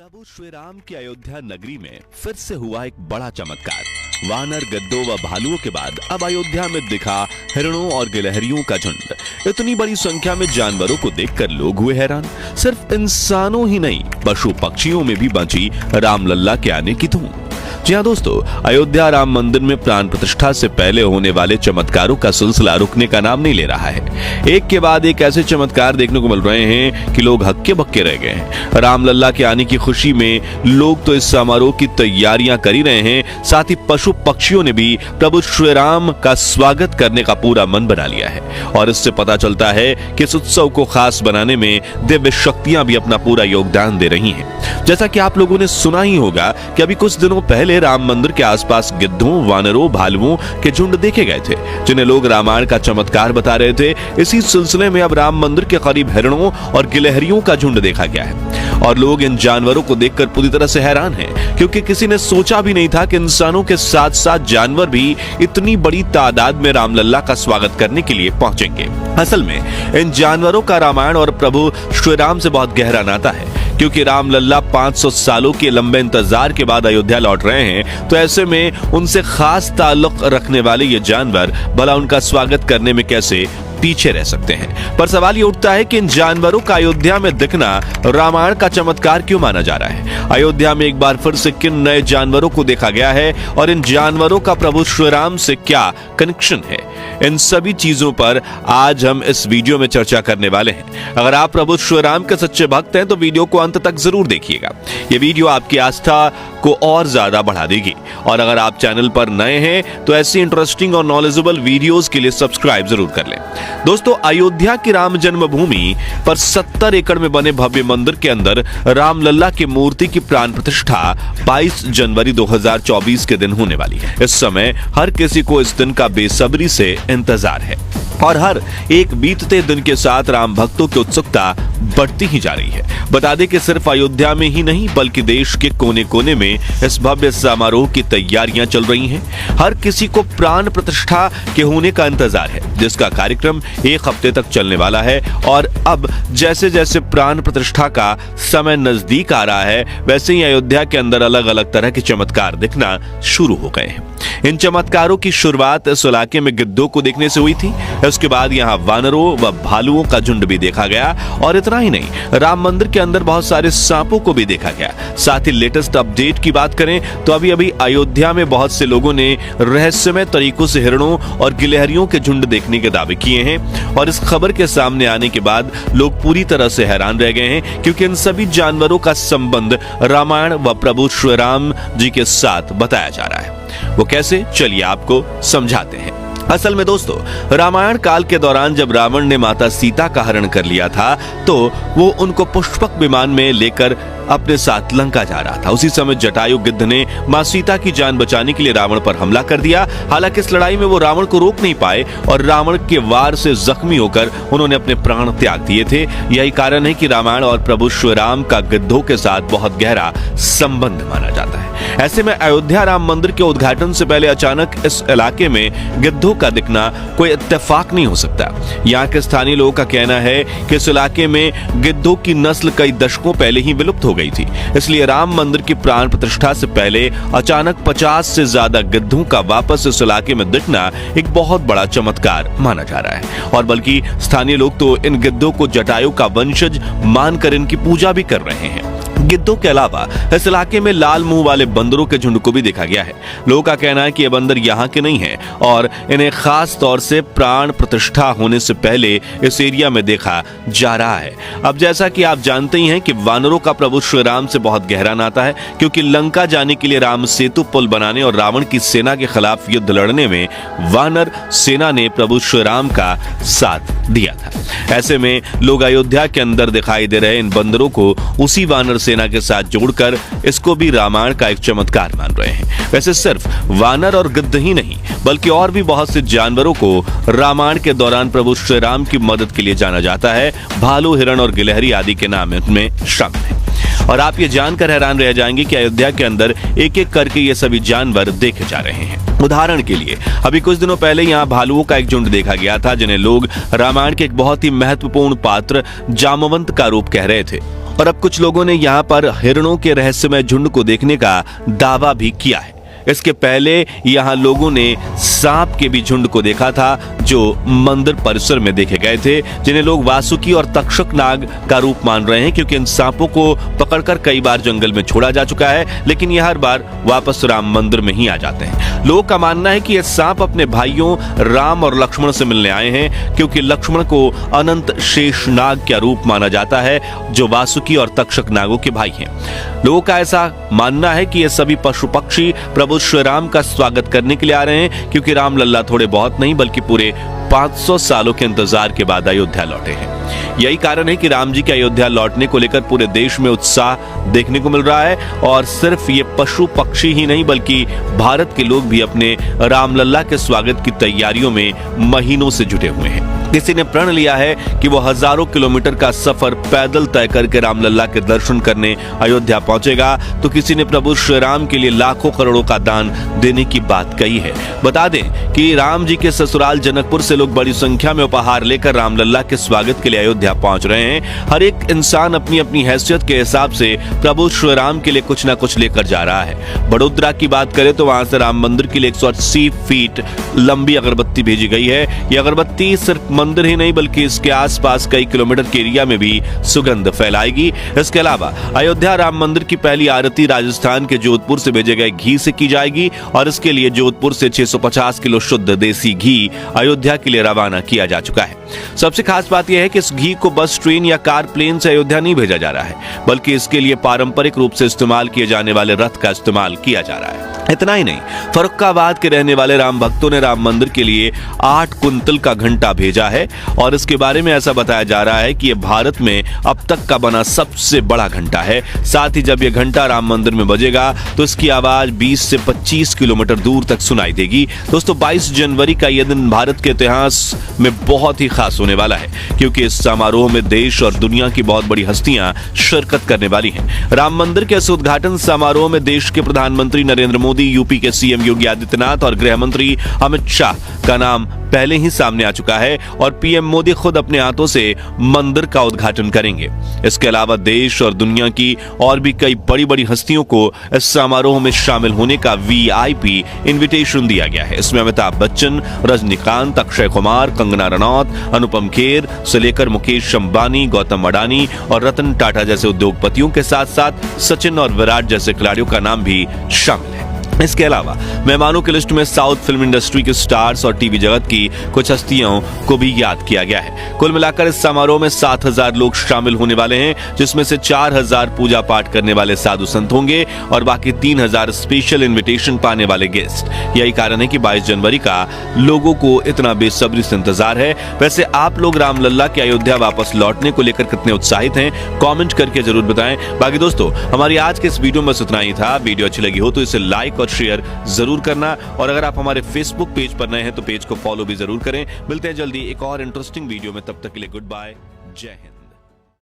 प्रभु श्री राम की अयोध्या नगरी में फिर से हुआ एक बड़ा चमत्कार। वानर, गद्दों व भालुओं के बाद अब अयोध्या में दिखा हिरणों और गिलहरियों का झुंड। इतनी बड़ी संख्या में जानवरों को देखकर लोग हुए हैरान। सिर्फ इंसानों ही नहीं, पशु पक्षियों में भी बची रामलल्ला के आने की धूम। जी हाँ दोस्तों, अयोध्या राम मंदिर में प्राण प्रतिष्ठा से पहले होने वाले चमत्कारों का सिलसिला रुकने का नाम नहीं ले रहा है। एक के बाद एक ऐसे चमत्कार देखने को मिल रहे हैं कि लोग हक्के बक्के रह गए हैं। रामलल्ला के आने की खुशी में लोग तो इस समारोह की तैयारियां कर ही रहे हैं, साथ ही पशु पक्षियों ने भी प्रभु श्री राम का स्वागत करने का पूरा मन बना लिया है। और इससे पता चलता है कि इस उत्सव को खास बनाने में दिव्य शक्तियां भी अपना पूरा योगदान दे रही हैं। जैसा कि आप लोगों ने सुना ही होगा कि अभी कुछ दिनों पहले राम मंदिर के आसपास गिद्धों, वानरों, भालुओं के झुंड देखे गए थे, जिन्हें लोग रामायण का चमत्कार बता रहे थे। इसी सिलसिले में अब राम मंदिर के करीब हिरणों और गिलहरियों का झुंड देखा गया है और लोग इन जानवरों को देखकर पूरी तरह से हैरान हैं, क्योंकि किसी ने सोचा भी नहीं था कि इंसानों के साथ साथ जानवर भी इतनी बड़ी तादाद में रामलल्ला का स्वागत करने के लिए पहुंचेंगे। असल में इन जानवरों का रामायण और प्रभु श्री राम से बहुत गहरा नाता है, क्योंकि रामलल्ला 500 सालों के लंबे इंतजार के बाद अयोध्या लौट रहे हैं, तो ऐसे में उनसे खास ताल्लुक रखने वाले ये जानवर भला उनका स्वागत करने में कैसे पीछे रह सकते हैं। पर सवाल ये उठता है कि इन जानवरों का अयोध्या में दिखना रामायण का चमत्कार क्यों माना जा रहा है। अयोध्या में एक बार फिर से किन नए जानवरों को देखा गया है और इन जानवरों का प्रभु श्री राम से क्या कनेक्शन है, इन सभी चीजों पर आज हम इस वीडियो में चर्चा करने वाले हैं। अगर आप प्रभु श्री राम के सच्चे भक्त हैं तो वीडियो को अंत तक जरूर देखिएगा। ये वीडियो आपकी आस्था को और ज्यादा बढ़ा देगी। और अगर आप चैनल पर नए हैं तो ऐसी इंटरेस्टिंग और नॉलेजेबल वीडियोस के लिए सब्सक्राइब जरूर कर लें। दोस्तों, अयोध्या की राम जन्मभूमि पर 70 एकड़ में बने भव्य मंदिर के अंदर रामलल्ला की मूर्ति की प्राण प्रतिष्ठा 22 जनवरी 2024 के दिन होने वाली है। इस समय हर किसी को इस दिन का बेसब्री से इंतजार है और हर एक बीतते दिन के साथ राम भक्तों की उत्सुकता बढ़ती ही जा रही है। बता दें कि सिर्फ अयोध्या में ही नहीं बल्कि देश के कोने कोने में इस भव्य समारोह की तैयारियां चल रही हैं। हर किसी को प्राण प्रतिष्ठा के होने का इंतजार है, जिसका कार्यक्रम एक हफ्ते तक चलने वाला है। और अब जैसे जैसे प्राण प्रतिष्ठा का समय नजदीक आ रहा है, वैसे ही अयोध्या के अंदर अलग अलग तरह के चमत्कार दिखना शुरू हो गए हैं। इन चमत्कारों की शुरुआत इस इलाके में गिद्धों को देखने से हुई थी। उसके बाद यहाँ वानरों व भालुओं का झुंड भी देखा गया और इतना ही नहीं, राम मंदिर के अंदर बहुत सारे सांपों को भी देखा गया। साथ ही लेटेस्ट अपडेट की बात करें तो अभी अयोध्या में बहुत से लोगों ने रहस्यमय तरीकों से हिरणों और गिलहरियों के झुंड देखने के दावे किए हैं। और इस खबर के सामने आने के बाद लोग पूरी तरह से हैरान रह गए हैं, क्योंकि इन सभी जानवरों का संबंध रामायण व प्रभु श्री राम जी के साथ बताया जा रहा है। वो कैसे, चलिए आपको समझाते हैं। असल में दोस्तों, रामायण काल के दौरान जब रावण ने माता सीता का हरण कर लिया था, तो वो उनको पुष्पक विमान में लेकर अपने साथ लंका जा रहा था। उसी समय जटायु गिद्ध ने मां सीता की जान बचाने के लिए रावण पर हमला कर दिया। हालांकि इस लड़ाई में वो रावण को रोक नहीं पाए और रावण के वार से जख्मी होकर उन्होंने अपने प्राण त्याग दिए थे। यही कारण है कि रामायण और प्रभु श्री राम का गिद्धों के साथ बहुत गहरा संबंध माना जाता है। ऐसे में अयोध्या राम मंदिर के उद्घाटन से पहले अचानक इस इलाके में गिद्धों का दिखना कोई इत्तेफाक नहीं हो सकता। यहाँ के स्थानीय लोगों का कहना है कि इस इलाके में गिद्धों की नस्ल कई दशकों पहले ही विलुप्त हो गई थी, इसलिए राम मंदिर की प्राण प्रतिष्ठा से पहले अचानक 50 से ज्यादा गिद्धों का वापस इस इलाके में दिखना एक बहुत बड़ा चमत्कार माना जा रहा है। और बल्कि स्थानीय लोग तो इन गिद्धों को जटायु का वंशज मानकर इनकी पूजा भी कर रहे हैं। गिद्धों के अलावा इस इलाके में लाल मुंह वाले बंदरों के झुंड को भी देखा गया है। लोगों का कहना है कि ये बंदर यहाँ के नहीं हैं और इन्हें खास तौर से प्राण प्रतिष्ठा होने से पहले इस एरिया में देखा जा रहा है। अब जैसा कि आप जानते ही हैं कि वानरों का प्रभु श्री राम से बहुत गहरा नाता है, क्योंकि लंका जाने के लिए राम सेतु पुल बनाने और रावण की सेना के खिलाफ युद्ध लड़ने में वानर सेना ने प्रभु श्री राम का साथ दिया था। ऐसे में लोग अयोध्या के अंदर दिखाई दे रहे इन बंदरों को उसी वानर सेना के साथ जोड़कर इसको भी रामायण का एक चमत्कार मान रहे हैं। वैसे सिर्फ वानर और गिद्ध ही नहीं बल्कि और भी बहुत से जानवरों को रामायण के दौरान प्रभु श्री राम की मदद के लिए जाना जाता है। भालू, हिरण और गिलहरी आदि के नाम इनमें शामिल हैं। और आप ये जानकर हैरान रह जाएंगे कि अयोध्या के अंदर एक एक करके ये सभी जानवर देखे जा रहे हैं। उदाहरण के लिए अभी कुछ दिनों पहले यहाँ भालुओं का एक झुंड देखा गया था, जिन्हें लोग रामायण के एक बहुत ही महत्वपूर्ण पात्र जामवंत का रूप कह रहे थे। और अब कुछ लोगों ने यहाँ पर हिरणों के रहस्यमय झुंड को देखने का दावा भी किया है। इसके पहले यहाँ लोगों ने सांप के भी झुंड को देखा था जो मंदिर परिसर में देखे गए थे, जिन्हें लोग वासुकी और तक्षक नाग का रूप मान रहे हैं, क्योंकि इन सांपों को पकड़कर कई बार जंगल में छोड़ा जा चुका है, लेकिन ये हर बार वापस राम मंदिर में ही आ जाते हैं। लोगों का मानना है कि ये सांप अपने भाइयों राम और लक्ष्मण से मिलने आए हैं, क्योंकि लक्ष्मण को अनंत शेष नाग का रूप माना जाता है, जो वासुकी और तक्षक नागों के भाई हैं। लोगों का ऐसा मानना है कि ये सभी पशु पक्षी प्रभु श्री राम का स्वागत करने के लिए आ रहे हैं, क्योंकि राम लल्ला थोड़े बहुत नहीं बल्कि पूरे 500 सालों के इंतजार के बाद अयोध्या लौटे हैं। यही कारण है कि राम जी के अयोध्या लौटने को लेकर पूरे देश में उत्साह देखने को मिल रहा है, और सिर्फ ये पशु पक्षी ही नहीं बल्कि भारत के लोग भी अपने रामलल्ला के स्वागत की तैयारियों में महीनों से जुटे हुए हैं। किसी ने प्रण लिया है कि वो हजारों किलोमीटर का सफर पैदल तय करके रामलल्ला के दर्शन करने अयोध्या पहुंचेगा, तो किसी ने प्रभु श्री राम के लिए लाखों करोड़ों का दान देने की बात कही है। बता दें कि राम जी के ससुराल जनकपुर से लोग बड़ी संख्या में उपहार लेकर रामलल्ला के स्वागत के लिए अयोध्या पहुंच रहे हैं। हर एक इंसान अपनी अपनी हैसियत के हिसाब से प्रभु श्री राम के लिए कुछ ना कुछ लेकर जा रहा है। बड़ोदरा की बात करें तो वहां से राम मंदिर के लिए 180 फीट लंबी अगरबत्ती भेजी गई है। यह अगरबत्ती सिर्फ मंदिर ही नहीं बल्कि इसके आसपास कई किलोमीटर के एरिया में भी सुगंध फैलाएगी। इसके अलावा अयोध्या राम मंदिर की पहली आरती राजस्थान के जोधपुर से भेजे गए घी से की जाएगी, और इसके लिए जोधपुर से 650 किलो शुद्ध देसी घी अयोध्या के लिए रवाना किया जा चुका है। सबसे खास बात यह है कि इस घी को बस, ट्रेन या कार प्लेन से अयोध्या नहीं भेजा जा रहा है, बल्कि इसके लिए पारंपरिक रूप से इस्तेमाल किए जाने वाले रथ का इस्तेमाल किया जा रहा है। इतना ही नहीं, फर्रुखाबाद के रहने वाले राम भक्तों ने राम मंदिर के लिए 8 कुंतल का घंटा भेजा है, और इसके बारे में ऐसा बताया जा रहा है कि यह भारत में अब तक का बना सबसे बड़ा घंटा है। साथ ही जब यह घंटा राम मंदिर में बजेगा तो इसकी आवाज 20 से 25 किलोमीटर दूर तक सुनाई देगी। दोस्तों, 22 जनवरी का यह दिन भारत के इतिहास में बहुत ही खास होने वाला है, क्योंकि इस समारोह में देश और दुनिया की बहुत बड़ी हस्तियां शिरकत करने वाली हैं। राम मंदिर के इस उद्घाटन समारोह में देश के प्रधानमंत्री नरेंद्र मोदी, यूपी के सीएम योगी आदित्यनाथ और गृह मंत्री अमित शाह का नाम पहले ही सामने आ चुका है, और पीएम मोदी खुद अपने हाथों से मंदिर का उद्घाटन करेंगे। इसके अलावा देश और दुनिया की और भी कई बड़ी बड़ी हस्तियों को इस समारोह में शामिल होने का वीआईपी इनविटेशन दिया गया है। इसमें अमिताभ बच्चन, रजनीकांत, अक्षय कुमार, कंगना रनौत, अनुपम खेर से लेकर मुकेश अंबानी, गौतम अडानी और रतन टाटा जैसे उद्योगपतियों के साथ साथ सचिन और विराट जैसे खिलाड़ियों का नाम भी शामिल है। इसके अलावा मेहमानों की लिस्ट में साउथ फिल्म इंडस्ट्री के स्टार्स और टीवी जगत की कुछ हस्तियों को भी याद किया गया है। कुल मिलाकर इस समारोह में 7000 लोग शामिल होने वाले हैं, जिसमें से 4000 पूजा पाठ करने वाले साधु संत होंगे और बाकी 3000 स्पेशल इनविटेशन पाने वाले गेस्ट। यही कारण है कि 22 जनवरी का लोगों को इतना बेसब्री से इंतजार है। वैसे आप लोग रामलल्ला के अयोध्या वापस लौटने को लेकर कितने उत्साहित हैं, कमेंट करके जरूर बताएं। बाकी दोस्तों, हमारी आज के इस वीडियो में इतना ही था। वीडियो अच्छी लगी हो तो इसे लाइक और शेयर जरूर करना, और अगर आप हमारे फेसबुक पेज पर नए हैं तो पेज को फॉलो भी जरूर करें। मिलते हैं जल्दी एक और इंटरेस्टिंग वीडियो में, तब तक के लिए गुड बाय, जय हिंद।